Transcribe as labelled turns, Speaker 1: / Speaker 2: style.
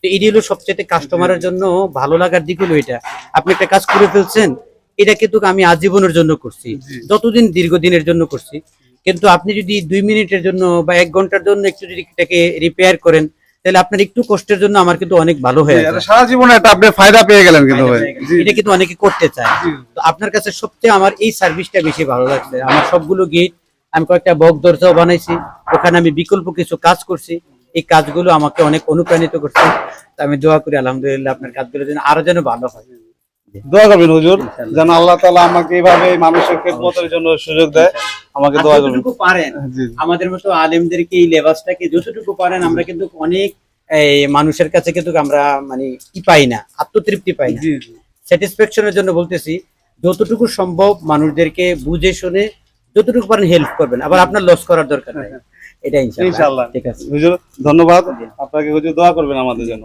Speaker 1: তো এটি হলো সবচেয়ে কাস্টমারের জন্য ভালো লাগার দিক হলো এটা। আপনি একটা কাজ করে ফেলছেন, এটা কিন্তু আমি আজীবনের জন্য করছি, যতদিন দীর্ঘদিনের জন্য করছি। কিন্তু আপনি যদি 2 মিনিটের জন্য বা 1 ঘন্টার জন্য একটু যদি এটাকে রিপেয়ার করেন, তাহলে আপনার একটু কষ্টের জন্য আমার কিন্তু অনেক ভালো হয়ে যায়।
Speaker 2: সারা জীবনে একটা আপনি ফায়দা পেয়ে গেলেন কিন্তু ভাই।
Speaker 1: এটা কিন্তু অনেকে করতে চায়। তো আপনার কাছে সবচেয়ে আমার এই সার্ভিসটা বেশি ভালো লাগছে। আমার সবগুলো গেট আমি কয়েকটা বক দরজাও বানাইছি, ওখানে আমি বিকল্প কিছু কাজ করছি। এই কাজগুলো আমাকে অনেক অনুপ্রাণিত করছে। তো আমি দোয়া করি আলহামদুলিল্লাহ আপনার কাজগুলো যেন আরো যেন ভালো হয়।
Speaker 2: দোয়া করবেন হুজুর, যেন আল্লাহ তাআলা আমাকে এইভাবে মানুষের খেদমতের জন্য সুযোগ দেয়। আমাকে দোয়া করবেন।
Speaker 1: যতটুকু পারেন আমাদের মতো আলেমদেরকে এই লেবাসটাকে যতটুকু পারেন, আমরা কিন্তু অনেক এই মানুষের কাছে কিন্তু আমরা মানে কি পাই না, আত্মতৃপ্তি পাই না। স্যাটিসফ্যাকশনের জন্য বলতেছি, যতটুকু সম্ভব মানুষদেরকে বুঝে শুনে যতটুকু পারেন হেল্প করবেন, আবার আপনার লস করার দরকার নাই। এটা ইনশাআল্লাহ
Speaker 2: ইনশাআল্লাহ।
Speaker 1: ঠিক আছে
Speaker 2: হুজুর ধন্যবাদ আপনাকে, হুজুর দোয়া করবেন আমাদের জন্য।